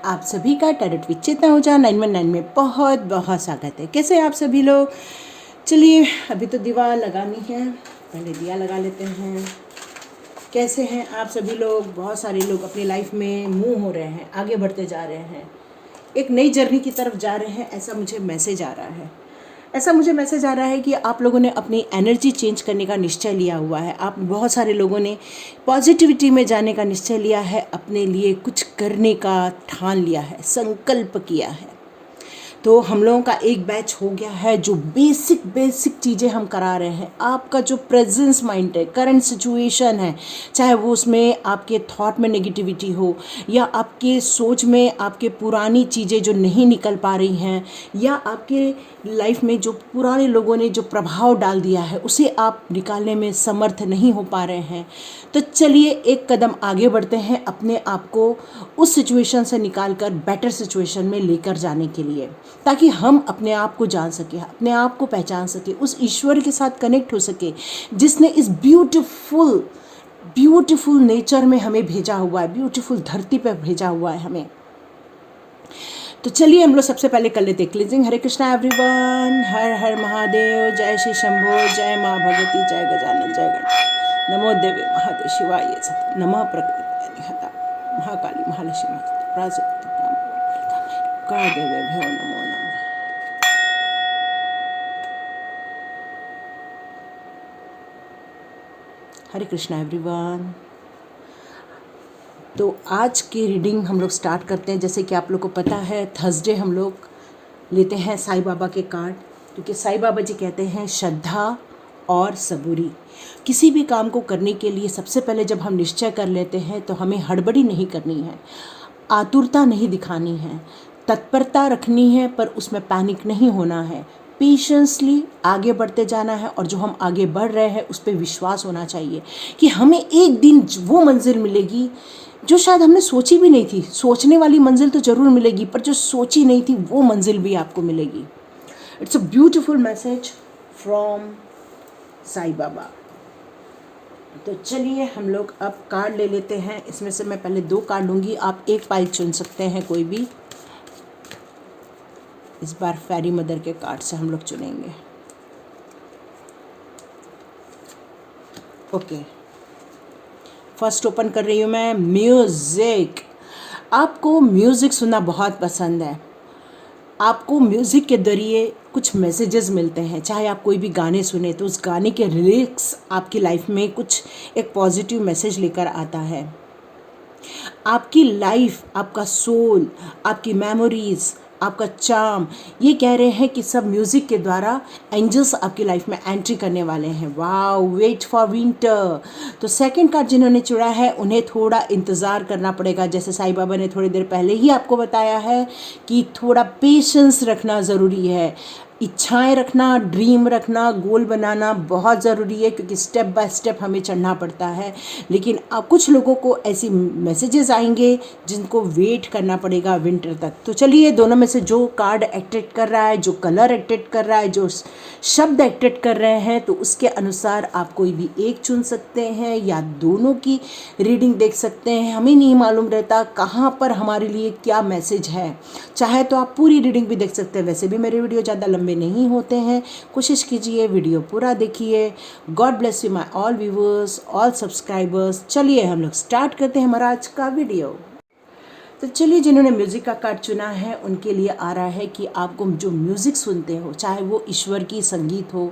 आप सभी का टैरोट विद चेतना ओझा 919 में बहुत बहुत स्वागत है। कैसे हैं आप सभी लोग? चलिए अभी तो दिवा लगानी है, पहले दिया लगा लेते हैं। कैसे हैं आप सभी लोग? बहुत सारे लोग अपनी लाइफ में मूव हो रहे हैं, आगे बढ़ते जा रहे हैं, एक नई जर्नी की तरफ जा रहे हैं, ऐसा मुझे मैसेज आ रहा है कि आप लोगों ने अपनी एनर्जी चेंज करने का निश्चय लिया हुआ है। आप बहुत सारे लोगों ने पॉजिटिविटी में जाने का निश्चय लिया है, अपने लिए कुछ करने का ठान लिया है, संकल्प किया है। तो हम लोगों का एक बैच हो गया है जो बेसिक चीज़ें हम करा रहे हैं। आपका जो प्रेजेंस माइंड है, करंट सिचुएशन है, चाहे वो उसमें आपके थॉट में नेगेटिविटी हो या आपके सोच में आपके पुरानी चीज़ें जो नहीं निकल पा रही हैं या आपके लाइफ में जो पुराने लोगों ने जो प्रभाव डाल दिया है उसे आप निकालने में समर्थ नहीं हो पा रहे हैं, तो चलिए एक कदम आगे बढ़ते हैं अपने आप को उस सिचुएशन से निकालकर बेटर सिचुएशन में लेकर जाने के लिए, ताकि हम अपने आप को जान सके, अपने आप को पहचान सके, उस ईश्वर के साथ कनेक्ट हो सके जिसने इस ब्यूटीफुल नेचर में हमें भेजा हुआ है, ब्यूटीफुल धरती पर भेजा हुआ है हमें। तो चलिए हम लोग सबसे पहले कर लेते हैं क्लींजिंग। हरे कृष्णा एवरीवन, हर हर महादेव, जय श्री शंभो, जय माँ भगवती, जय गजानन, जय गणपति, नमो देवे महादेव शिवाय सत, नमः प्रकृति निहता महाकाली महालक्ष्मी का देवे भ्यो नमो नमः। हरे कृष्णा एवरीवन। तो आज की रीडिंग हम लोग स्टार्ट करते हैं। जैसे कि आप लोग को पता है थर्सडे हम लोग लेते हैं साईं बाबा के कार्ड, क्योंकि साईं बाबा जी कहते हैं श्रद्धा और सबूरी। किसी भी काम को करने के लिए सबसे पहले जब हम निश्चय कर लेते हैं तो हमें हड़बड़ी नहीं करनी है, आतुरता नहीं दिखानी है, तत्परता रखनी है, पर उसमें पैनिक नहीं होना है, पेशेंसली आगे बढ़ते जाना है। और जो हम आगे बढ़ रहे हैं उस पर विश्वास होना चाहिए कि हमें एक दिन वो मंजिल मिलेगी जो शायद हमने सोची भी नहीं थी। सोचने वाली मंजिल तो ज़रूर मिलेगी, पर जो सोची नहीं थी वो मंजिल भी आपको मिलेगी। It's a beautiful message from Sai Baba. तो चलिए हम लोग अब कार्ड ले लेते हैं। इसमें से मैं पहले 2 कार्ड लूँगी, आप एक पाइल चुन सकते हैं कोई भी। इस बार फेरी मदर के कार्ड से हम लोग चुनेंगे। ओके, फर्स्ट ओपन कर रही हूँ मैं म्यूज़िक। आपको म्यूज़िक सुनना बहुत पसंद है, आपको म्यूज़िक के ज़रिए कुछ मैसेजेस मिलते हैं। चाहे आप कोई भी गाने सुने तो उस गाने के लिरिक्स आपकी लाइफ में कुछ एक पॉजिटिव मैसेज लेकर आता है। आपकी लाइफ, आपका सोल, आपकी मेमोरीज, आपका चार्म, ये कह रहे हैं कि सब म्यूज़िक के द्वारा एंजल्स आपकी लाइफ में एंट्री करने वाले हैं। Wow, wait for winter. तो सेकंड कार्ड जिन्होंने चुना है उन्हें थोड़ा इंतज़ार करना पड़ेगा। जैसे साईं बाबा ने थोड़ी देर पहले ही आपको बताया है कि थोड़ा पेशेंस रखना ज़रूरी है, इच्छाएं रखना, ड्रीम रखना, गोल बनाना बहुत ज़रूरी है, क्योंकि स्टेप बाय स्टेप हमें चढ़ना पड़ता है। लेकिन कुछ लोगों को ऐसी मैसेजेस आएंगे जिनको वेट करना पड़ेगा विंटर तक। तो चलिए दोनों में से जो कार्ड एक्टेट कर रहा है, जो कलर एक्टेट कर रहा है, जो शब्द एक्टेट कर रहे हैं, तो उसके अनुसार आप कोई भी एक चुन सकते हैं या दोनों की रीडिंग देख सकते हैं। हमें नहीं मालूम रहता कहाँ पर हमारे लिए क्या मैसेज है। चाहे तो आप पूरी रीडिंग भी देख सकते हैं। वैसे भी मेरे वीडियो ज़्यादा लंबे नहीं होते हैं, कोशिश कीजिए वीडियो पूरा देखिए। God bless you my all viewers, all subscribers. चलिए हम लोग स्टार्ट करते हैं हमारा आज का वीडियो। तो चलिए जिन्होंने म्यूज़िक का कार्ड चुना है उनके लिए आ रहा है कि आपको जो म्यूज़िक सुनते हो, चाहे वो ईश्वर की संगीत हो,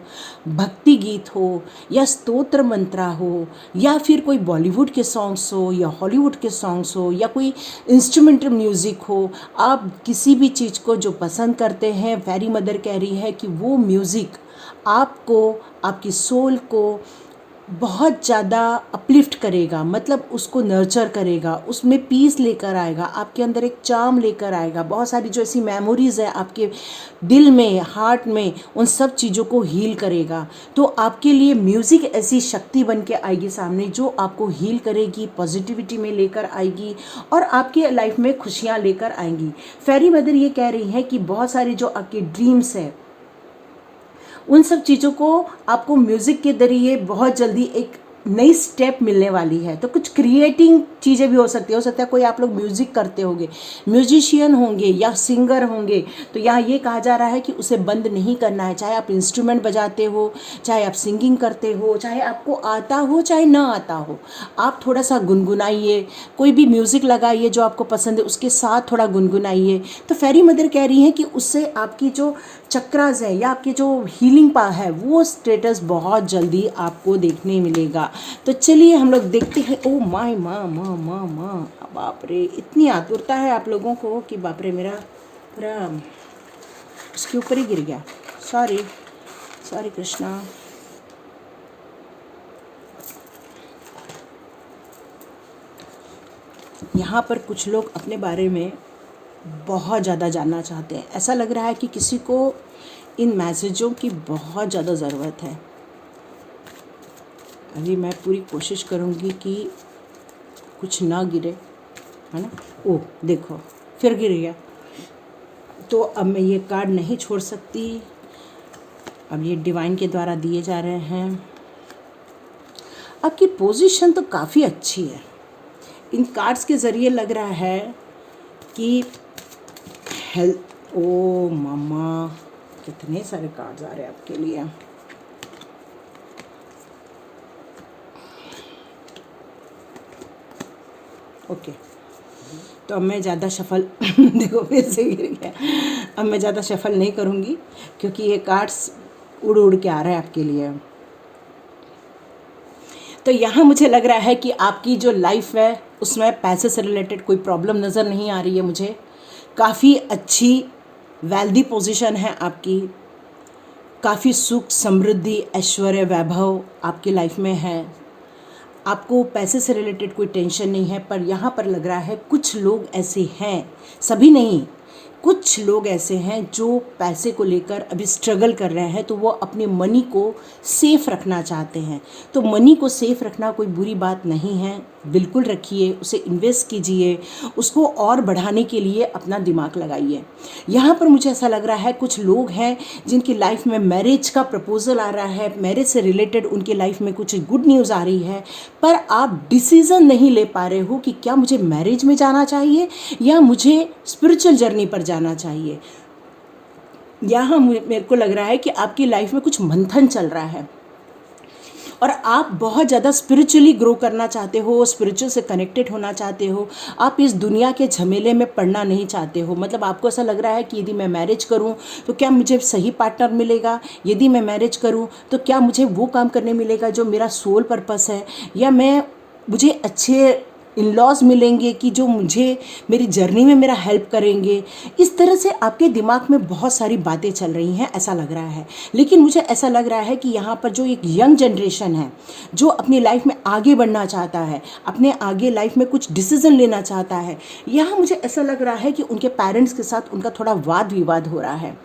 भक्ति गीत हो या स्तोत्र मंत्रा हो या फिर कोई बॉलीवुड के सॉन्ग्स हो या हॉलीवुड के सॉन्ग्स हो या कोई इंस्ट्रूमेंटल म्यूज़िक हो, आप किसी भी चीज़ को जो पसंद करते हैं, फेरी मदर कह रही है कि वो म्यूज़िक आपको, आपकी सोल को बहुत ज़्यादा अपलिफ्ट करेगा, मतलब उसको नर्चर करेगा, उसमें पीस लेकर आएगा, आपके अंदर एक चार्म लेकर आएगा। बहुत सारी जो ऐसी मेमोरीज़ है आपके दिल में, हार्ट में, उन सब चीज़ों को हील करेगा। तो आपके लिए म्यूज़िक ऐसी शक्ति बन के आएगी सामने जो आपको हील करेगी, पॉजिटिविटी में लेकर आएगी और आपके लाइफ में खुशियाँ लेकर आएंगी। फेरी मदर ये कह रही है कि बहुत सारी जो आपके ड्रीम्स है उन सब चीज़ों को आपको म्यूज़िक के ज़रिए बहुत जल्दी एक नई स्टेप मिलने वाली है। तो कुछ क्रिएटिंग चीज़ें भी हो सकती है कोई आप लोग म्यूज़िक करते होंगे, म्यूजिशियन होंगे या सिंगर होंगे, तो यहाँ ये कहा जा रहा है कि उसे बंद नहीं करना है। चाहे आप इंस्ट्रूमेंट बजाते हो, चाहे आप सिंगिंग करते हो, चाहे आपको आता हो चाहे ना आता हो, आप थोड़ा सा गुनगुनाइए, कोई भी म्यूज़िक लगाइए जो आपको पसंद है, उसके साथ थोड़ा गुनगुनाइए। तो फेरी मदर कह रही हैं कि उससे आपकी जो चक्रास है या आपकी जो हीलिंग पा है वो स्टेटस बहुत जल्दी आपको देखने मिलेगा। तो चलिए हम लोग देखते हैं। ओ माय माँ माँ माँ माँ, बाप रे, इतनी आतुरता है आप लोगों को कि बाप रे, मेरा पूरा उसके ऊपर ही गिर गया। Sorry sorry Krishna. यहाँ पर कुछ लोग अपने बारे में बहुत ज़्यादा जानना चाहते हैं। ऐसा लग रहा है कि किसी को इन मैसेजों की बहुत ज़्यादा ज़रूरत है। अभी मैं पूरी कोशिश करूँगी कि कुछ ना गिरे, है ना। ओह देखो, फिर गिर गया। तो अब मैं ये कार्ड नहीं छोड़ सकती। अब ये डिवाइन के द्वारा दिए जा रहे हैं। आपकी पोजीशन तो काफ़ी अच्छी है। इन कार्ड्स के ज़रिए लग रहा है कि हेल्थ। ओ मामा, कितने सारे कार्ड्स आ रहे हैं आपके लिए। ओके, तो अब मैं ज़्यादा शफल देखो फिर से गिर गया। अब मैं ज़्यादा शफल नहीं करूँगी क्योंकि ये कार्ड्स उड़ उड़ के आ रहे हैं आपके लिए। तो यहाँ मुझे लग रहा है कि आपकी जो लाइफ है उसमें पैसे से रिलेटेड कोई प्रॉब्लम नज़र नहीं आ रही है मुझे। काफ़ी अच्छी वेल्दी पोजीशन है आपकी, काफ़ी सुख समृद्धि ऐश्वर्य वैभव आपकी लाइफ में है। आपको पैसे से रिलेटेड कोई टेंशन नहीं है। पर यहाँ पर लग रहा है कुछ लोग ऐसे हैं, सभी नहीं, कुछ लोग ऐसे हैं जो पैसे को लेकर अभी स्ट्रगल कर रहे हैं। तो वो अपने मनी को सेफ़ रखना चाहते हैं। तो मनी को सेफ़ रखना कोई बुरी बात नहीं है, बिल्कुल रखिए, उसे इन्वेस्ट कीजिए, उसको और बढ़ाने के लिए अपना दिमाग लगाइए। यहाँ पर मुझे ऐसा लग रहा है कुछ लोग हैं जिनकी लाइफ में मैरिज का प्रपोजल आ रहा है, मैरिज से रिलेटेड उनकी लाइफ में कुछ गुड न्यूज़ आ रही है, पर आप डिसीज़न नहीं ले पा रहे हो कि क्या मुझे मैरिज में जाना चाहिए या मुझे स्पिरिचुअल जर्नी पर जाना चाहिए। यहाँ मेरे को लग रहा है कि आपकी लाइफ में कुछ मंथन चल रहा है और आप बहुत ज़्यादा स्पिरिचुअली ग्रो करना चाहते हो, स्पिरिचुअल से कनेक्टेड होना चाहते हो। आप इस दुनिया के झमेले में पड़ना नहीं चाहते हो। मतलब आपको ऐसा लग रहा है कि यदि मैं मैरिज करूं तो क्या मुझे सही पार्टनर मिलेगा, यदि मैं मैरिज करूं तो क्या मुझे वो काम करने मिलेगा जो मेरा सोल पर्पस है, या मुझे अच्छे इन लॉज मिलेंगे कि जो मुझे मेरी जर्नी में मेरा हेल्प करेंगे। इस तरह से आपके दिमाग में बहुत सारी बातें चल रही हैं, ऐसा लग रहा है। लेकिन मुझे ऐसा लग रहा है कि यहाँ पर जो एक यंग जनरेशन है जो अपनी लाइफ में आगे बढ़ना चाहता है, अपने आगे लाइफ में कुछ डिसीजन लेना चाहता है, यहाँ मुझे ऐसा लग रहा है कि उनके पेरेंट्स के साथ उनका थोड़ा वाद विवाद हो रहा है,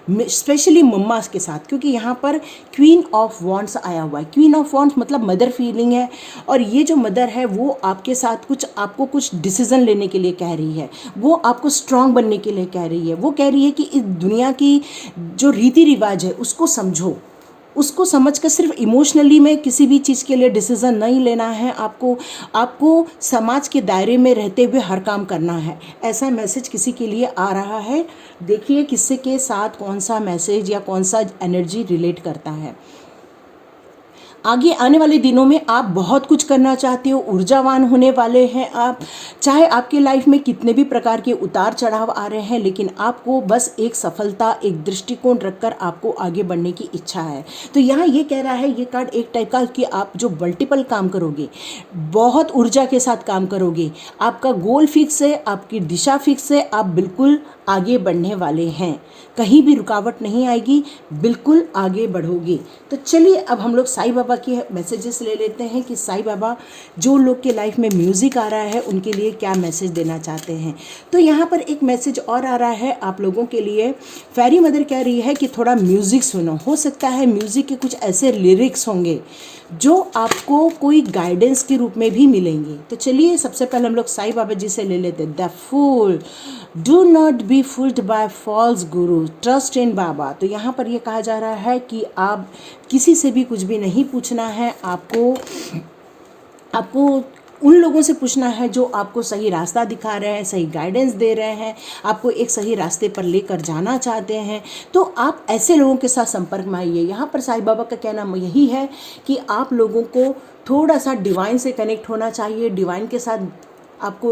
स्पेशली मम्मा के साथ, क्योंकि यहाँ पर क्वीन ऑफ वॉन्ड्स आया हुआ है। क्वीन ऑफ वॉन्ड्स मतलब मदर फीलिंग है, और ये जो मदर है वो आपके साथ आपको कुछ डिसीज़न लेने के लिए कह रही है, वो आपको स्ट्रांग बनने के लिए कह रही है। वो कह रही है कि इस दुनिया की जो रीति रिवाज है उसको समझो, उसको समझकर सिर्फ इमोशनली में किसी भी चीज़ के लिए डिसीज़न नहीं लेना है। आपको समाज के दायरे में रहते हुए हर काम करना है। ऐसा मैसेज किसी के लिए आ रहा है। देखिए किसी के साथ कौन सा मैसेज या कौन सा एनर्जी रिलेट करता है। आगे आने वाले दिनों में आप बहुत कुछ करना चाहते हो, ऊर्जावान होने वाले हैं आप। चाहे आपके लाइफ में कितने भी प्रकार के उतार चढ़ाव आ रहे हैं, लेकिन आपको बस एक सफलता, एक दृष्टिकोण रखकर आपको आगे बढ़ने की इच्छा है। तो यहाँ ये कह रहा है ये कार्ड एक टाइप का कि आप जो मल्टीपल काम करोगे, बहुत ऊर्जा के साथ काम करोगे, आपका गोल फिक्स है, आपकी दिशा फिक्स है, आप बिल्कुल आगे बढ़ने वाले हैं, कहीं भी रुकावट नहीं आएगी, बिल्कुल आगे बढ़ोगे। तो चलिए अब हम लोग साईं बाबा के मैसेजेस ले लेते हैं कि साईं बाबा जो लोग के लाइफ में म्यूज़िक आ रहा है उनके लिए क्या मैसेज देना चाहते हैं। तो यहाँ पर एक मैसेज और आ रहा है आप लोगों के लिए। फेरी मदर कह रही है कि थोड़ा म्यूज़िक सुनो। हो सकता है म्यूज़िक के कुछ ऐसे लिरिक्स होंगे जो आपको कोई गाइडेंस के रूप में भी मिलेंगे। तो चलिए सबसे पहले हम लोग साईं बाबा जी से ले लेते हैं। The fool, do not be fooled by false guru, trust in baba. तो यहाँ पर ये कहा जा रहा है कि आप किसी से भी कुछ भी नहीं पूछना है, आपको उन लोगों से पूछना है जो आपको सही रास्ता दिखा रहे हैं, सही गाइडेंस दे रहे हैं, आपको एक सही रास्ते पर लेकर जाना चाहते हैं। तो आप ऐसे लोगों के साथ संपर्क में आइए। यहाँ पर साईं बाबा का कहना यही है कि आप लोगों को थोड़ा सा डिवाइन से कनेक्ट होना चाहिए, डिवाइन के साथ आपको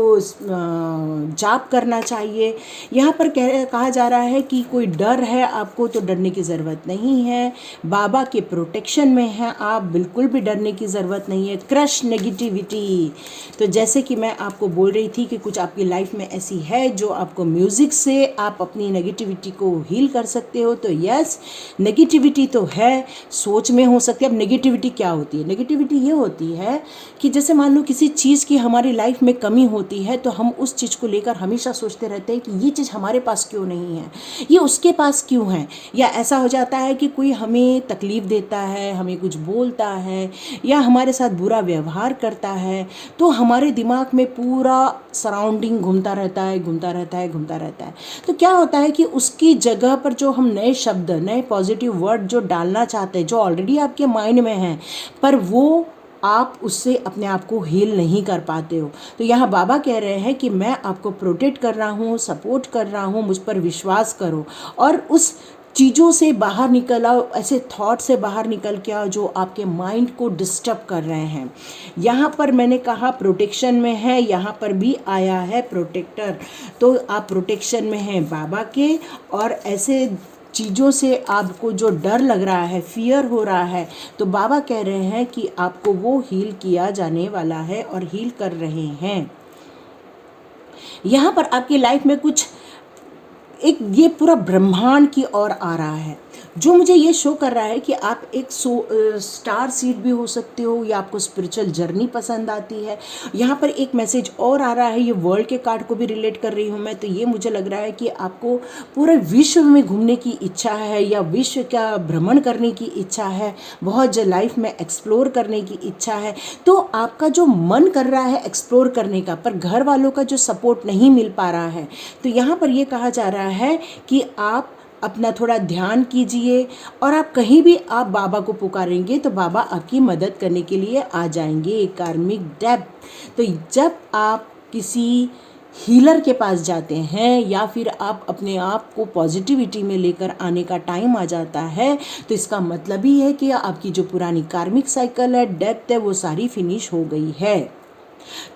जाप करना चाहिए। यहाँ पर कहा जा रहा है कि कोई डर है आपको तो डरने की ज़रूरत नहीं है, बाबा के प्रोटेक्शन में है आप, बिल्कुल भी डरने की ज़रूरत नहीं है। क्रश नेगेटिविटी, तो जैसे कि मैं आपको बोल रही थी कि कुछ आपकी लाइफ में ऐसी है जो आपको म्यूज़िक से आप अपनी नेगेटिविटी को हील कर सकते हो। तो यस, नेगेटिविटी तो है, सोच में हो सकती है। अब नेगेटिविटी क्या होती है? नेगेटिविटी ये होती है कि जैसे मान लो किसी चीज़ की हमारी लाइफ में कमी होती है तो हम उस चीज़ को लेकर हमेशा सोचते रहते हैं कि ये चीज़ हमारे पास क्यों नहीं है, ये उसके पास क्यों है। या ऐसा हो जाता है कि कोई हमें तकलीफ़ देता है, हमें कुछ बोलता है या हमारे साथ बुरा व्यवहार करता है, तो हमारे दिमाग में पूरा सराउंडिंग घूमता रहता है, घूमता रहता है, घूमता रहता है। तो क्या होता है कि उसकी जगह पर जो हम नए शब्द, नए पॉजिटिव वर्ड जो डालना चाहते हैं, जो ऑलरेडी आपके माइंड में हैं, पर वो आप उससे अपने आप को हील नहीं कर पाते हो। तो यहाँ बाबा कह रहे हैं कि मैं आपको प्रोटेक्ट कर रहा हूँ, सपोर्ट कर रहा हूँ, मुझ पर विश्वास करो और उस चीज़ों से बाहर निकल आओ, ऐसे थॉट से बाहर निकल के आओ जो आपके माइंड को डिस्टर्ब कर रहे हैं। यहाँ पर मैंने कहा प्रोटेक्शन में है, यहाँ पर भी आया है प्रोटेक्टर। तो आप प्रोटेक्शन में हैं बाबा के, और ऐसे चीज़ों से आपको जो डर लग रहा है, फियर हो रहा है, तो बाबा कह रहे हैं कि आपको वो हील किया जाने वाला है और हील कर रहे हैं। यहाँ पर आपकी लाइफ में कुछ एक ये पूरा ब्रह्मांड की ओर आ रहा है, जो मुझे ये शो कर रहा है कि आप एक स्टार सीड भी हो सकते हो या आपको स्पिरिचुअल जर्नी पसंद आती है। यहाँ पर एक मैसेज और आ रहा है, ये वर्ल्ड के कार्ड को भी रिलेट कर रही हूँ मैं, तो ये मुझे लग रहा है कि आपको पूरे विश्व में घूमने की इच्छा है या विश्व का भ्रमण करने की इच्छा है, बहुत लाइफ में एक्सप्लोर करने की इच्छा है। तो आपका जो मन कर रहा है एक्सप्लोर करने का, पर घर वालों का जो सपोर्ट नहीं मिल पा रहा है, तो यहाँ पर ये कहा जा रहा है कि आप अपना थोड़ा ध्यान कीजिए और आप कहीं भी आप बाबा को पुकारेंगे तो बाबा आपकी मदद करने के लिए आ जाएंगे। कार्मिक डेप्थ, तो जब आप किसी हीलर के पास जाते हैं या फिर आप अपने आप को पॉजिटिविटी में लेकर आने का टाइम आ जाता है, तो इसका मतलब ही है कि आपकी जो पुरानी कार्मिक साइकिल है, डेप्थ है, वो सारी फिनिश हो गई है।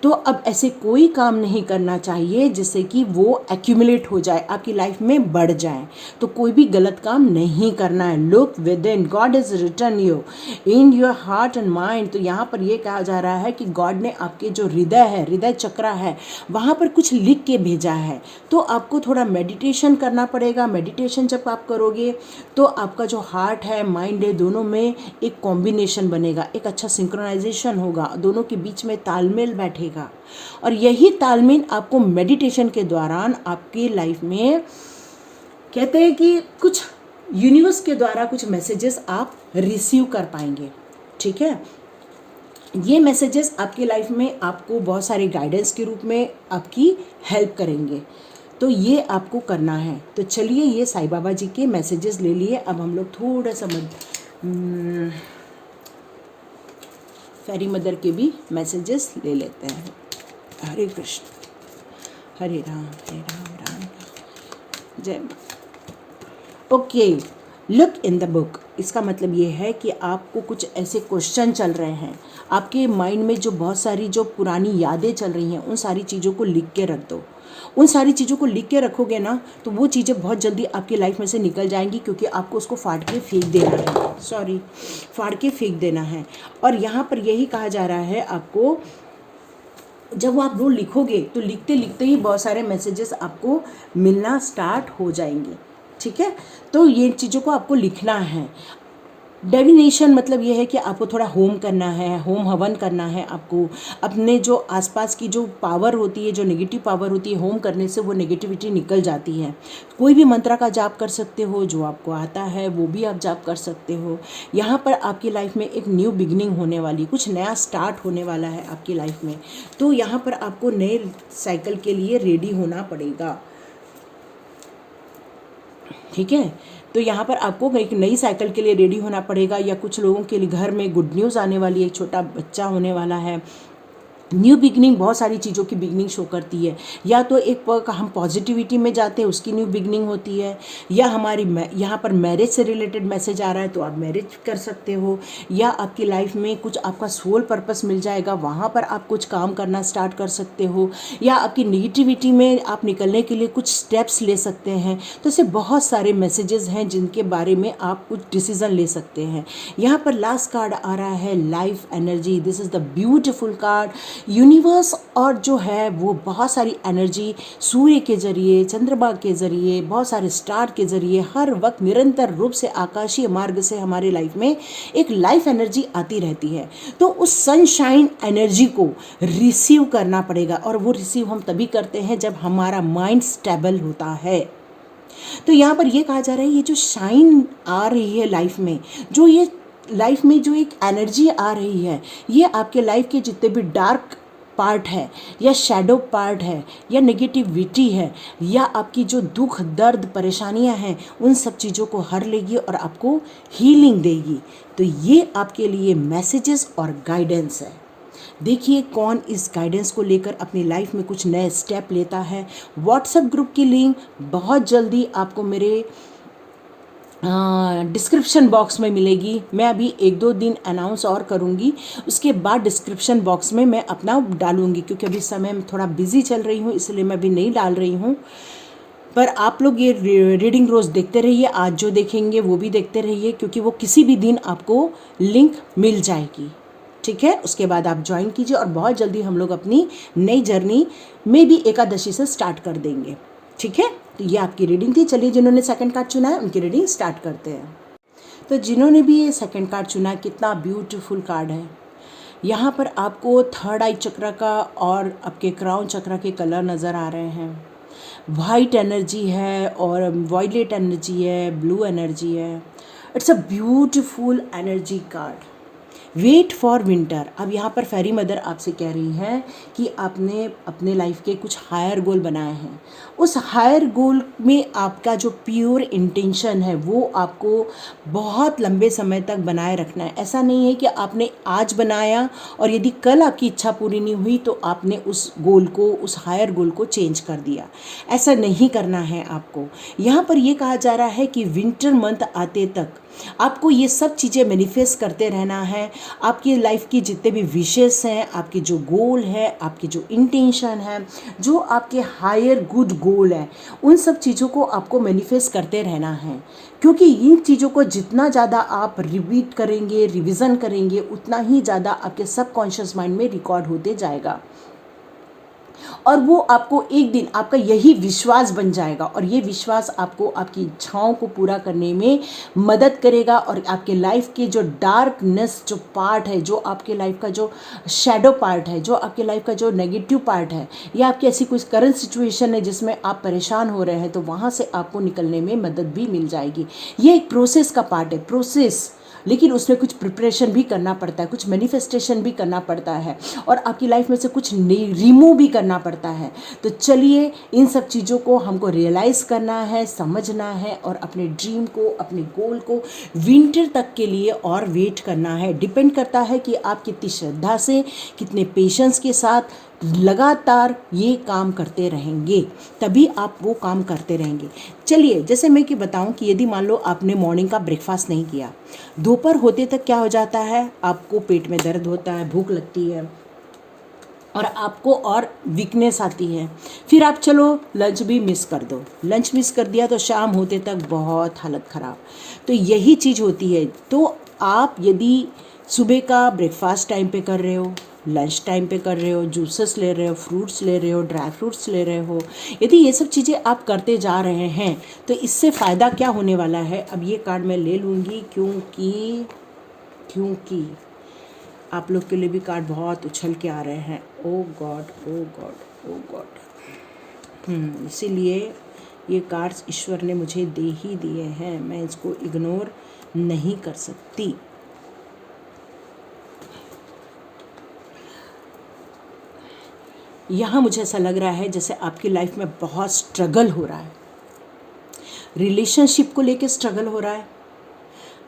तो अब ऐसे कोई काम नहीं करना चाहिए जिससे कि वो एक्यूमुलेट हो जाए, आपकी लाइफ में बढ़ जाए। तो कोई भी गलत काम नहीं करना है। Look with in, God is return you in your heart and mind. तो यहाँ पर ये कहा जा रहा है कि गॉड ने आपके जो हृदय है, हृदय चक्र है, वहाँ पर कुछ लिख के भेजा है। तो आपको थोड़ा मेडिटेशन करना पड़ेगा। मेडिटेशन जब आप करोगे तो आपका जो हार्ट है, माइंड है, दोनों में एक कॉम्बिनेशन बनेगा, एक अच्छा सिंक्रोनाइजेशन होगा, दोनों के बीच में तालमेल बैठेगा। और यही तालमेल आपको मेडिटेशन के दौरान आपकी लाइफ में, कहते हैं कि कुछ यूनिवर्स के द्वारा कुछ मैसेजेस आप रिसीव कर पाएंगे। ठीक है, ये मैसेजेस आपकी लाइफ में आपको बहुत सारे गाइडेंस के रूप में आपकी हेल्प करेंगे। तो ये आपको करना है। तो चलिए, ये साईं बाबा जी के मैसेजेस ले लिए। अब हम लोग थोड़ा सा फेरी मदर के भी मैसेजेस ले लेते हैं। हरे कृष्ण, हरे राम, राम राम, जय मां। Okay, look in the book. इसका मतलब ये है कि आपको कुछ ऐसे क्वेश्चन चल रहे हैं आपके माइंड में, जो बहुत सारी जो पुरानी यादें चल रही हैं, उन सारी चीज़ों को लिख के रख दो। उन सारी चीज़ों को लिख के रखोगे ना, तो वो चीज़ें बहुत जल्दी आपकी लाइफ में से निकल जाएंगी, क्योंकि आपको उसको फाड़ के फेंक देना है। और यहाँ पर यही कहा जा रहा है आपको, जब आप वो लिखोगे तो लिखते लिखते ही बहुत सारे मैसेजेस आपको मिलना स्टार्ट हो जाएंगे। ठीक है, तो ये चीज़ों को आपको लिखना है। डिविनेशन मतलब ये है कि आपको थोड़ा होम करना है, होम हवन करना है। आपको अपने जो आसपास की जो पावर होती है, जो नेगेटिव पावर होती है, होम करने से वो नेगेटिविटी निकल जाती है। कोई भी मंत्र का जाप कर सकते हो, जो आपको आता है वो भी आप जाप कर सकते हो। यहाँ पर आपकी लाइफ में एक न्यू बिगनिंग होने वाली, कुछ नया स्टार्ट होने वाला है आपकी लाइफ में। तो यहाँ पर आपको नए साइकिल के लिए रेडी होना पड़ेगा, ठीक है। तो यहाँ पर आपको एक नई साइकिल के लिए रेडी होना पड़ेगा, या कुछ लोगों के लिए घर में गुड न्यूज़ आने वाली है, एक छोटा बच्चा होने वाला है। न्यू बिगनिंग बहुत सारी चीज़ों की बिगनिंग शो करती है। या तो एक हम पॉजिटिविटी में जाते हैं, उसकी न्यू बिगनिंग होती है, या हमारी यहाँ पर मैरिज से रिलेटेड मैसेज आ रहा है तो आप मैरिज कर सकते हो, या आपकी लाइफ में कुछ आपका सोल पर्पस मिल जाएगा, वहाँ पर आप कुछ काम करना स्टार्ट कर सकते हो, या आपकी निगेटिविटी में आप निकलने के लिए कुछ स्टेप्स ले सकते हैं। तो ऐसे बहुत सारे मैसेजेस हैं जिनके बारे में आप कुछ डिसीज़न ले सकते हैं। यहाँ पर लास्ट कार्ड आ रहा है life energy. This is the beautiful card. Universe और जो है वो बहुत सारी एनर्जी सूर्य के ज़रिए, चंद्रमा के ज़रिए, बहुत सारे स्टार के ज़रिए हर वक्त निरंतर रूप से आकाशीय मार्ग से हमारे लाइफ में एक लाइफ एनर्जी आती रहती है। तो उस सनशाइन एनर्जी को रिसीव करना पड़ेगा, और वो रिसीव हम तभी करते हैं जब हमारा माइंड स्टेबल होता है। तो यहाँ पर ये कहा जा रहा है, ये जो शाइन आ रही है लाइफ में, जो ये लाइफ में जो एक एनर्जी आ रही है, ये आपके लाइफ के जितने भी डार्क पार्ट है, या शैडो पार्ट है, या नेगेटिविटी है, या आपकी जो दुख दर्द परेशानियां हैं, उन सब चीज़ों को हर लेगी और आपको हीलिंग देगी। तो ये आपके लिए मैसेजेस और गाइडेंस है। देखिए कौन इस गाइडेंस को लेकर अपनी लाइफ में कुछ नए स्टेप लेता है। व्हाट्सएप ग्रुप की लिंक बहुत जल्दी आपको मेरे डिस्क्रिप्शन बॉक्स में मिलेगी। मैं अभी 1-2 दिन अनाउंस और करूँगी, उसके बाद डिस्क्रिप्शन बॉक्स में मैं अपना डालूँगी, क्योंकि अभी समय में थोड़ा बिजी चल रही हूँ, इसलिए मैं अभी नहीं डाल रही हूँ। पर आप लोग ये रीडिंग रोज़ देखते रहिए, आज जो देखेंगे वो भी देखते रहिए, क्योंकि वो किसी भी दिन आपको लिंक मिल जाएगी, ठीक है। उसके बाद आप ज्वाइन कीजिए, और बहुत जल्दी हम लोग अपनी नई जर्नी में भी एकादशी से स्टार्ट कर देंगे, ठीक है। तो ये आपकी रीडिंग थी। चलिए, जिन्होंने सेकंड कार्ड चुना है उनकी रीडिंग स्टार्ट करते हैं। तो जिन्होंने भी ये सेकंड कार्ड चुना है, कितना ब्यूटीफुल कार्ड है। यहाँ पर आपको थर्ड आई चक्र का और आपके क्राउन चक्र के कलर नज़र आ रहे हैं। वाइट एनर्जी है और वॉयलेट एनर्जी है, ब्लू एनर्जी है। It's a beautiful energy card. Wait for winter. अब यहाँ पर फेरी मदर आपसे कह रही है कि आपने अपने लाइफ के कुछ हायर गोल बनाए हैं। उस हायर गोल में आपका जो प्योर इंटेंशन है वो आपको बहुत लंबे समय तक बनाए रखना है। ऐसा नहीं है कि आपने आज बनाया और यदि कल आपकी इच्छा पूरी नहीं हुई तो आपने उस गोल को, उस हायर गोल को चेंज कर दिया। ऐसा नहीं करना है आपको। यहाँ पर ये कहा जा रहा है कि विंटर मंथ आते तक आपको ये सब चीज़ें मैनिफेस्ट करते रहना है। आपकी लाइफ की जितने भी विशेष हैं, आपके जो गोल है, आपकी जो इंटेंशन है, जो आपके हायर गुड गोल है, उन सब चीज़ों को आपको मैनिफेस्ट करते रहना है। क्योंकि इन चीज़ों को जितना ज़्यादा आप रिपीट करेंगे, रिवीजन करेंगे, उतना ही ज़्यादा आपके सबकॉन्शियस माइंड में रिकॉर्ड होते जाएगा, और वो आपको एक दिन आपका यही विश्वास बन जाएगा, और ये विश्वास आपको आपकी इच्छाओं को पूरा करने में मदद करेगा। और आपके लाइफ के जो डार्कनेस जो पार्ट है, जो आपके लाइफ का जो शैडो पार्ट है, जो आपके लाइफ का जो नेगेटिव पार्ट है, या आपकी ऐसी कोई करंट सिचुएशन है जिसमें आप परेशान हो रहे हैं, तो वहाँ से आपको निकलने में मदद भी मिल जाएगी। ये एक प्रोसेस का पार्ट है, प्रोसेस, लेकिन उसमें कुछ प्रिपरेशन भी करना पड़ता है, कुछ मैनिफेस्टेशन भी करना पड़ता है, और आपकी लाइफ में से कुछ रिमूव भी करना पड़ता है। तो चलिए, इन सब चीज़ों को हमको रियलाइज़ करना है, समझना है, और अपने ड्रीम को, अपने गोल को विंटर तक के लिए और वेट करना है। डिपेंड करता है कि आप कितनी श्रद्धा से, कितने पेशेंस के साथ लगातार ये काम करते रहेंगे, तभी आप वो काम करते रहेंगे। चलिए, जैसे मैं कि बताऊं कि यदि मान लो आपने मॉर्निंग का ब्रेकफास्ट नहीं किया, दोपहर होते तक क्या हो जाता है, आपको पेट में दर्द होता है, भूख लगती है, और आपको और वीकनेस आती है। फिर आप चलो लंच भी मिस कर दो, लंच मिस कर दिया तो शाम होते तक बहुत हालत ख़राब। तो यही चीज़ होती है। तो आप यदि सुबह का ब्रेकफास्ट टाइम पे कर रहे हो, लंच टाइम पे कर रहे हो, जूसेस ले रहे हो, फ्रूट्स ले रहे हो, ड्राई फ्रूट्स ले रहे हो, यदि ये सब चीज़ें आप करते जा रहे हैं तो इससे फ़ायदा क्या होने वाला है। अब ये कार्ड मैं ले लूँगी क्योंकि आप लोग के लिए भी कार्ड बहुत उछल के आ रहे हैं। ओ गॉड, ओ गॉड, ओ गॉड। इसीलिए ये कार्ड्स ईश्वर ने मुझे दे ही दिए हैं, मैं इसको इग्नोर नहीं कर सकती। यहाँ मुझे ऐसा लग रहा है जैसे आपकी लाइफ में बहुत स्ट्रगल हो रहा है, रिलेशनशिप को लेके स्ट्रगल हो रहा है,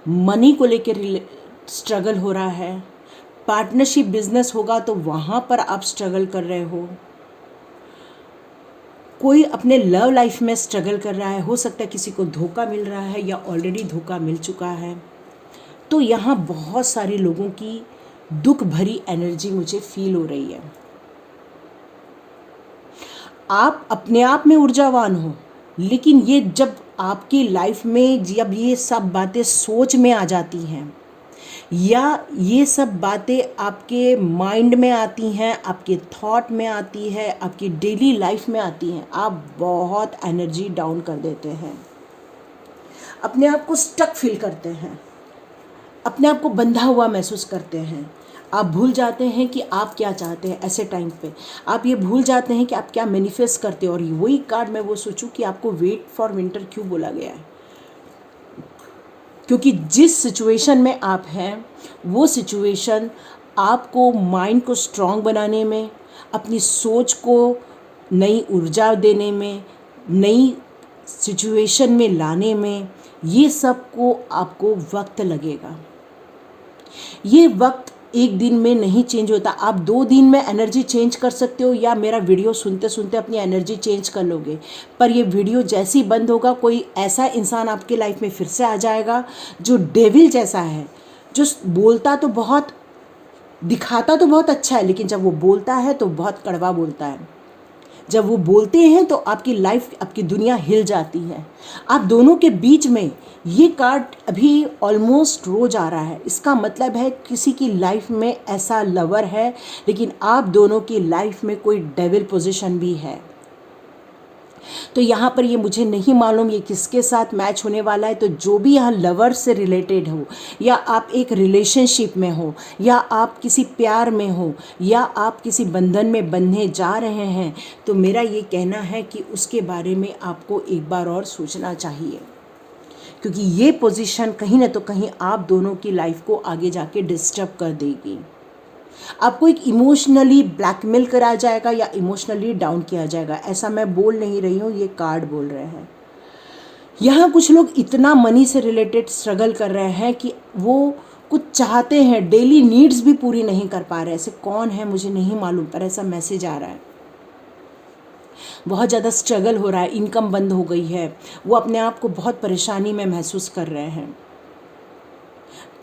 मनी को लेके स्ट्रगल हो रहा है, पार्टनरशिप बिजनेस होगा तो वहाँ पर आप स्ट्रगल कर रहे हो, कोई अपने लव लाइफ में स्ट्रगल कर रहा है, हो सकता है किसी को धोखा मिल रहा है या ऑलरेडी धोखा मिल चुका है। तो यहाँ बहुत सारे लोगों की दुख भरी एनर्जी मुझे फील हो रही है। आप अपने आप में ऊर्जावान हो, लेकिन ये जब आपकी लाइफ में जब ये सब बातें सोच में आ जाती हैं या ये सब बातें आपके माइंड में आती हैं, आपके थॉट में आती है, आपकी डेली लाइफ में आती हैं, आप बहुत एनर्जी डाउन कर देते हैं, अपने आप को स्टक फील करते हैं, अपने आप को बंधा हुआ महसूस करते हैं। आप भूल जाते हैं कि आप क्या चाहते हैं। ऐसे टाइम पे आप ये भूल जाते हैं कि आप क्या मैनिफेस्ट करते हो। और वही कार्ड मैं वो सोचूं कि आपको वेट फॉर विंटर क्यों बोला गया है, क्योंकि जिस सिचुएशन में आप हैं वो सिचुएशन आपको माइंड को स्ट्रांग बनाने में, अपनी सोच को नई ऊर्जा देने में, नई सिचुएशन में लाने में, ये सब को आपको वक्त लगेगा। ये वक्त एक दिन में नहीं चेंज होता। आप 2 दिन में एनर्जी चेंज कर सकते हो या मेरा वीडियो सुनते सुनते अपनी एनर्जी चेंज कर लोगे, पर ये वीडियो जैसे ही बंद होगा कोई ऐसा इंसान आपके लाइफ में फिर से आ जाएगा जो डेविल जैसा है, जो बोलता तो बहुत, दिखाता तो बहुत अच्छा है, लेकिन जब वो बोलता है तो बहुत कड़वा बोलता है। जब वो बोलते हैं तो आपकी लाइफ, आपकी दुनिया हिल जाती है। आप दोनों के बीच में ये कार्ड अभी ऑलमोस्ट रोज आ रहा है। इसका मतलब है किसी की लाइफ में ऐसा लवर है, लेकिन आप दोनों की लाइफ में कोई डेविल पोजीशन भी है। तो यहाँ पर ये मुझे नहीं मालूम ये किसके साथ मैच होने वाला है। तो जो भी यहाँ लवर से रिलेटेड हो, या आप एक रिलेशनशिप में हो, या आप किसी प्यार में हो, या आप किसी बंधन में बंधने जा रहे हैं, तो मेरा ये कहना है कि उसके बारे में आपको एक बार और सोचना चाहिए, क्योंकि ये पोजीशन कहीं ना तो कहीं आप दोनों की लाइफ को आगे जाके डिस्टर्ब कर देगी। आपको एक इमोशनली ब्लैकमेल करा जाएगा या इमोशनली डाउन किया जाएगा। ऐसा मैं बोल नहीं रही हूँ, ये कार्ड बोल रहे हैं। यहाँ कुछ लोग इतना मनी से रिलेटेड स्ट्रगल कर रहे हैं कि वो कुछ चाहते हैं, डेली नीड्स भी पूरी नहीं कर पा रहे। ऐसे कौन है मुझे नहीं मालूम, पर ऐसा मैसेज आ रहा है। बहुत ज़्यादा स्ट्रगल हो रहा है, इनकम बंद हो गई है, वो अपने आप को बहुत परेशानी में महसूस कर रहे हैं।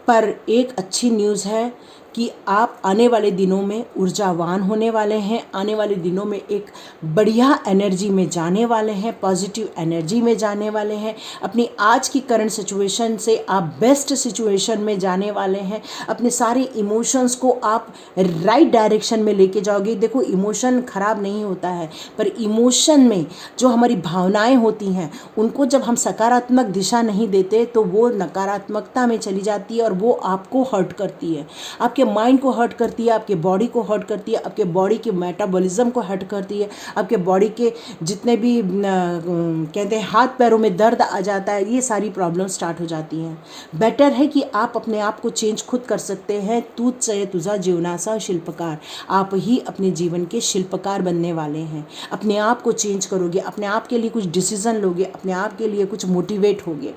पर एक अच्छी न्यूज़ है कि आप आने वाले दिनों में ऊर्जावान होने वाले हैं, आने वाले दिनों में एक बढ़िया एनर्जी में जाने वाले हैं, पॉजिटिव एनर्जी में जाने वाले हैं। अपनी आज की करंट सिचुएशन से आप बेस्ट सिचुएशन में जाने वाले हैं। अपने सारे इमोशंस को आप राइट डायरेक्शन में लेके जाओगे। देखो, इमोशन ख़राब नहीं होता है, पर इमोशन में जो हमारी भावनाएं होती हैं उनको जब हम सकारात्मक दिशा नहीं देते तो वो नकारात्मकता में चली जाती है और वो आपको हर्ट करती है, आपके माइंड को हर्ट करती है, आपके बॉडी को हर्ट करती है, आपके बॉडी के मेटाबॉलिज्म को हर्ट करती है, आपके बॉडी के जितने भी कहते हैं हाथ पैरों में दर्द आ जाता है, ये सारी प्रॉब्लम स्टार्ट हो जाती हैं। बेटर है कि आप अपने आप को चेंज खुद कर सकते हैं। तूच से तुझा जीवनासा शिल्पकार, आप ही अपने जीवन के शिल्पकार बनने वाले हैं। अपने आप को चेंज करोगे, अपने आप के लिए कुछ डिसीजन लोगे, अपने आप के लिए कुछ मोटिवेट होगे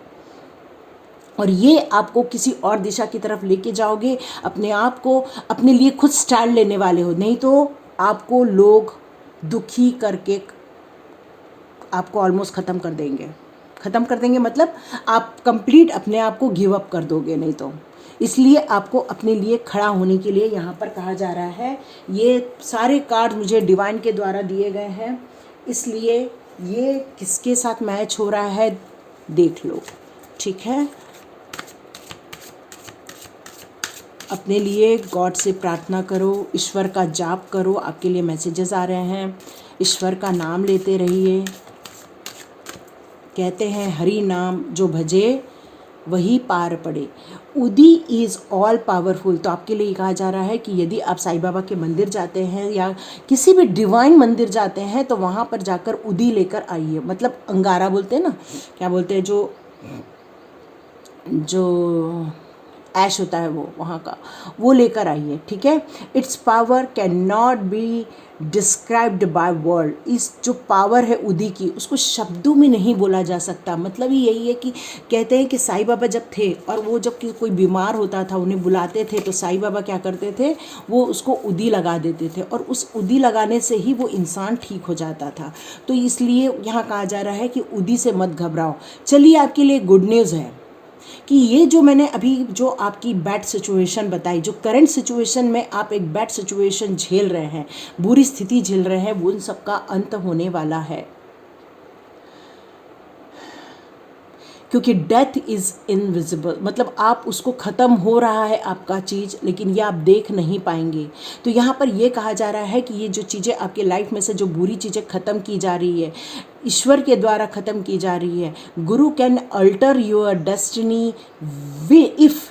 और ये आपको किसी और दिशा की तरफ लेके जाओगे। अपने आप को अपने लिए खुद स्टैंड लेने वाले हो, नहीं तो आपको लोग दुखी करके आपको ऑलमोस्ट ख़त्म कर देंगे। ख़त्म कर देंगे मतलब आप कंप्लीट अपने आप को गिव अप कर दोगे, नहीं तो। इसलिए आपको अपने लिए खड़ा होने के लिए यहाँ पर कहा जा रहा है। ये सारे कार्ड मुझे डिवाइन के द्वारा दिए गए हैं, इसलिए ये किसके साथ मैच हो रहा है देख लो, ठीक है। अपने लिए गॉड से प्रार्थना करो, ईश्वर का जाप करो, आपके लिए मैसेजेस आ रहे हैं। ईश्वर का नाम लेते रहिए। कहते हैं हरि नाम जो भजे वही पार पड़े। उदी इज़ ऑल पावरफुल। तो आपके लिए कहा जा रहा है कि यदि आप साईं बाबा के मंदिर जाते हैं या किसी भी डिवाइन मंदिर जाते हैं तो वहाँ पर जाकर उदी लेकर आइए। मतलब अंगारा बोलते हैं ना, क्या बोलते हैं, जो ऐश होता है वो वहाँ का, वो लेकर आइए, ठीक है। It's power can not be described by word. इस जो पावर है उदी की, उसको शब्दों में नहीं बोला जा सकता। मतलब ही यही है कि कहते हैं कि साईं बाबा जब थे और वो जब कोई बीमार होता था उन्हें बुलाते थे तो साईं बाबा क्या करते थे, वो उसको उदी लगा देते थे और उस उदी लगाने से ही वो इंसान ठीक हो जाता था। तो इसलिए यहाँ कहा जा रहा है कि उदी से मत घबराओ। चलिए आपके लिए गुड न्यूज़ है कि ये जो मैंने अभी जो आपकी बैड सिचुएशन बताई, जो करंट सिचुएशन में आप एक बैड सिचुएशन झेल रहे हैं, बुरी स्थिति झेल रहे हैं, वो उन सबका अंत होने वाला है। क्योंकि डेथ इज़ इनविजिबल, मतलब आप उसको ख़त्म हो रहा है आपका चीज़, लेकिन ये आप देख नहीं पाएंगे। तो यहाँ पर ये कहा जा रहा है कि ये जो चीज़ें आपके लाइफ में से जो बुरी चीज़ें ख़त्म की जा रही है, ईश्वर के द्वारा ख़त्म की जा रही है। गुरु can alter your destiny if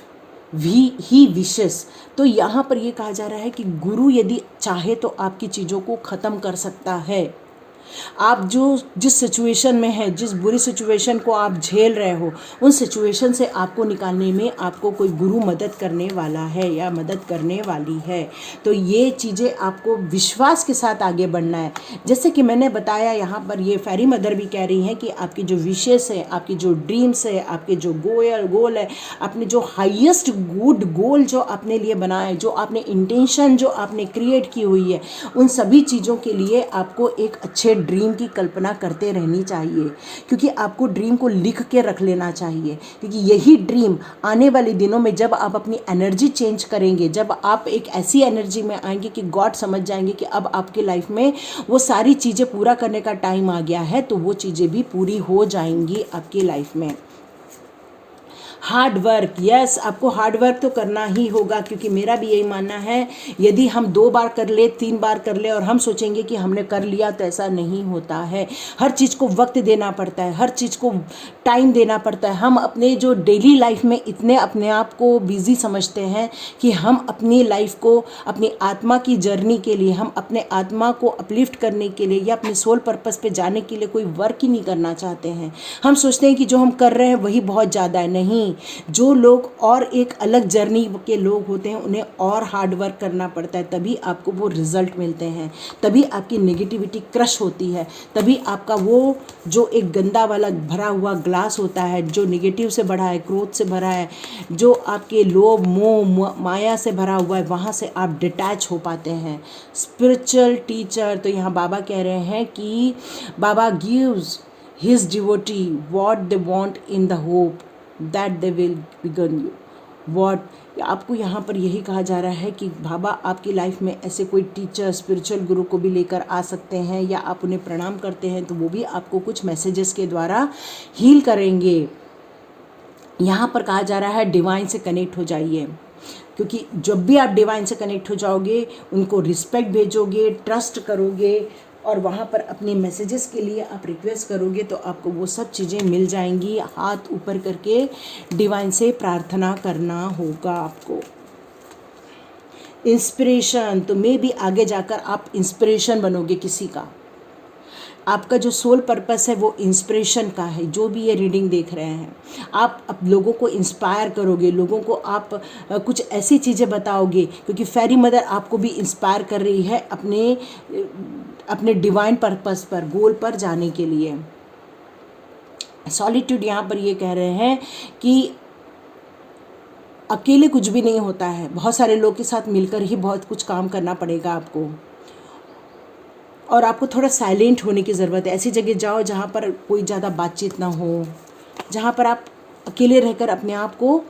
he wishes. तो यहाँ पर ये कहा जा रहा है कि गुरु यदि चाहे तो आपकी चीज़ों को ख़त्म कर सकता है। आप जो जिस सिचुएशन में हैं, जिस बुरी सिचुएशन को आप झेल रहे हो, उन सिचुएशन से आपको निकालने में आपको कोई गुरु मदद करने वाला है या मदद करने वाली है। तो ये चीज़ें आपको विश्वास के साथ आगे बढ़ना है। जैसे कि मैंने बताया, यहाँ पर ये फेरी मदर भी कह रही हैं कि आपकी जो विशेष है, आपकी जो ड्रीम्स है, आपके जो गोल है, आपने जो हाईएस्ट गुड गोल जो अपने लिए बनाया है, जो आपने इंटेंशन जो आपने क्रिएट की हुई है, उन सभी चीज़ों के लिए आपको एक अच्छे ड्रीम की कल्पना करते रहनी चाहिए। क्योंकि आपको ड्रीम को लिख के रख लेना चाहिए, क्योंकि यही ड्रीम आने वाले दिनों में जब आप अपनी एनर्जी चेंज करेंगे, जब आप एक ऐसी एनर्जी में आएंगे कि गॉड समझ जाएंगे कि अब आपके लाइफ में वो सारी चीज़ें पूरा करने का टाइम आ गया है, तो वो चीज़ें भी पूरी हो जाएंगी आपकी लाइफ में। हार्ड वर्क, यस, आपको हार्ड वर्क तो करना ही होगा, क्योंकि मेरा भी यही मानना है, यदि हम 2 बार कर ले, 3 बार कर ले और हम सोचेंगे कि हमने कर लिया, तो ऐसा नहीं होता है। हर चीज़ को वक्त देना पड़ता है, हर चीज़ को टाइम देना पड़ता है। हम अपने जो डेली लाइफ में इतने अपने आप को बिजी समझते हैं कि हम अपनी लाइफ को, अपनी आत्मा की जर्नी के लिए, हम अपने आत्मा को अपलिफ्ट करने के लिए या अपने सोल पर्पस पे जाने के लिए कोई वर्क ही नहीं करना चाहते हैं। हम सोचते हैं कि जो हम कर रहे हैं वही बहुत ज़्यादा है। नहीं, जो लोग और एक अलग जर्नी के लोग होते हैं उन्हें और हार्ड वर्क करना पड़ता है, तभी आपको वो रिजल्ट मिलते हैं, तभी आपकी नेगेटिविटी क्रश होती है, तभी आपका वो जो एक गंदा वाला भरा हुआ ग्लास होता है, जो नेगेटिव से भरा है, क्रोध से भरा है, जो आपके लोभ मोह माया से भरा हुआ है, वहाँ से आप डिटैच हो पाते हैं। स्पिरिचुअल टीचर, तो यहाँ बाबा कह रहे हैं कि Baba gives his devotee what they want in the hope that they will begin you what. आपको यहाँ पर यही कहा जा रहा है कि बाबा आपकी लाइफ में ऐसे कोई टीचर, स्पिरिचुअल गुरु को भी लेकर आ सकते हैं, या आप उन्हें प्रणाम करते हैं तो वो भी आपको कुछ मैसेजेस के द्वारा हील करेंगे। यहाँ पर कहा जा रहा है डिवाइन से कनेक्ट हो जाइए, क्योंकि जब भी आप डिवाइन से कनेक्ट हो जाओगे, उनको रिस्पेक्ट भेजोगे, ट्रस्ट करोगे और वहाँ पर अपने मैसेजेस के लिए आप रिक्वेस्ट करोगे, तो आपको वो सब चीज़ें मिल जाएंगी। हाथ ऊपर करके डिवाइन से प्रार्थना करना होगा आपको। इंस्पिरेशन, तो मे भी आगे जाकर आप इंस्पिरेशन बनोगे किसी का। आपका जो सोल पर्पस है वो इंस्पिरेशन का है। जो भी ये रीडिंग देख रहे हैं, आप लोगों को इंस्पायर करोगे, लोगों को आप कुछ ऐसी चीज़ें बताओगे, क्योंकि फेरी मदर आपको भी इंस्पायर कर रही है अपने डिवाइन पर्पस पर, गोल पर जाने के लिए। सॉलिट्यूड, यहाँ पर ये कह रहे हैं कि अकेले कुछ भी नहीं होता है, बहुत सारे लोग के साथ मिलकर ही बहुत कुछ काम करना पड़ेगा आपको, और आपको थोड़ा साइलेंट होने की ज़रूरत है। ऐसी जगह जाओ जहाँ पर कोई ज़्यादा बातचीत ना हो, जहाँ पर आप अकेले रहकर अपने आप को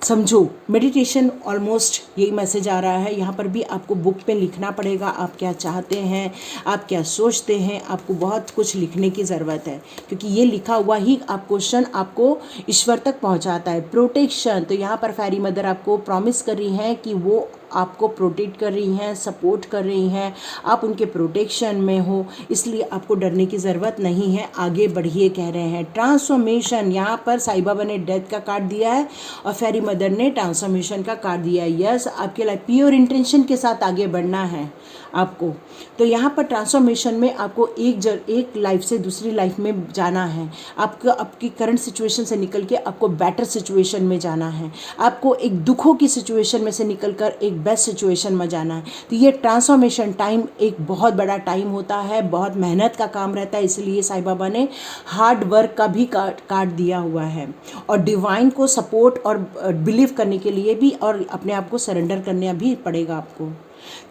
समझो। मेडिटेशन ऑलमोस्ट यही मैसेज आ रहा है। यहाँ पर भी आपको बुक पे लिखना पड़ेगा, आप क्या चाहते हैं, आप क्या सोचते हैं। आपको बहुत कुछ लिखने की ज़रूरत है, क्योंकि ये लिखा हुआ ही आप क्वेश्चन आपको ईश्वर तक पहुँचाता है। प्रोटेक्शन, तो यहाँ पर फेरी मदर आपको प्रॉमिस कर रही हैं कि वो आपको प्रोटेक्ट कर रही हैं, सपोर्ट कर रही हैं, आप उनके प्रोटेक्शन में हो, इसलिए आपको डरने की ज़रूरत नहीं है, आगे बढ़िए कह रहे हैं। ट्रांसफॉर्मेशन, यहाँ पर साईं बाबा ने डेथ का कार्ड दिया है और फेरी मदर ने ट्रांसफॉर्मेशन का कार्ड दिया है। यस, आपके लाइफ प्योर इंटेंशन के साथ आगे बढ़ना है आपको। तो यहाँ पर ट्रांसफॉर्मेशन में आपको एक लाइफ से दूसरी लाइफ में जाना है। आपको आपकी करंट सिचुएशन से निकल के आपको बेटर सिचुएशन में जाना है। आपको एक दुखों की सिचुएशन में से निकल कर एक बेस्ट सिचुएशन में जाना है। तो ये ट्रांसफॉर्मेशन टाइम एक बहुत बड़ा टाइम होता है, बहुत मेहनत का काम रहता है, इसलिए साईं बाबा ने हार्ड वर्क का भी कार्ड दिया हुआ है। और डिवाइन को सपोर्ट और बिलीव करने के लिए भी और अपने आप को सरेंडर करना भी पड़ेगा आपको,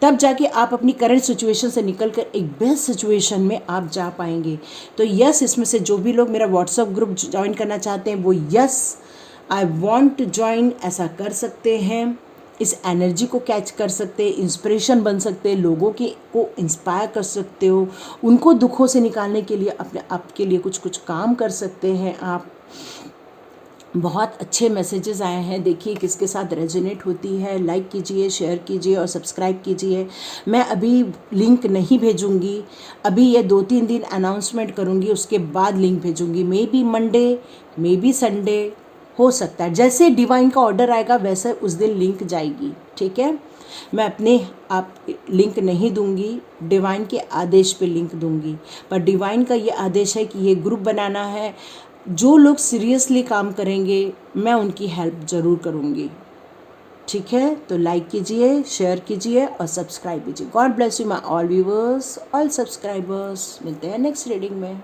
तब जाके आप अपनी करंट सिचुएशन से निकलकर एक बेस्ट सिचुएशन में आप जा पाएंगे। तो यस, इसमें से जो भी लोग मेरा व्हाट्सएप ग्रुप ज्वाइन करना चाहते हैं वो yes I want to join ऐसा कर सकते हैं। इस एनर्जी को कैच कर सकते हैं, इंस्पिरेशन बन सकते हैं, लोगों को इंस्पायर कर सकते हो, उनको दुखों से निकालने के लिए अपने आपके लिए कुछ कुछ काम कर सकते हैं आप। बहुत अच्छे मैसेजेस आए हैं, देखिए किसके साथ रेजोनेट होती है। लाइक कीजिए, शेयर कीजिए और सब्सक्राइब कीजिए। मैं अभी लिंक नहीं भेजूंगी, अभी ये 2-3 दिन अनाउंसमेंट करूंगी, उसके बाद लिंक भेजूंगी। May be Monday, may be Sunday, हो सकता है जैसे डिवाइन का ऑर्डर आएगा वैसे उस दिन लिंक जाएगी, ठीक है। मैं अपने आप लिंक नहीं दूंगी, डिवाइन के आदेश पे लिंक दूंगी। पर डिवाइन का ये आदेश है कि ये ग्रुप बनाना है। जो लोग सीरियसली काम करेंगे मैं उनकी हेल्प ज़रूर करूँगी, ठीक है। तो लाइक कीजिए, शेयर कीजिए और सब्सक्राइब कीजिए। God bless you my all viewers, all subscribers. मिलते हैं नेक्स्ट रीडिंग में।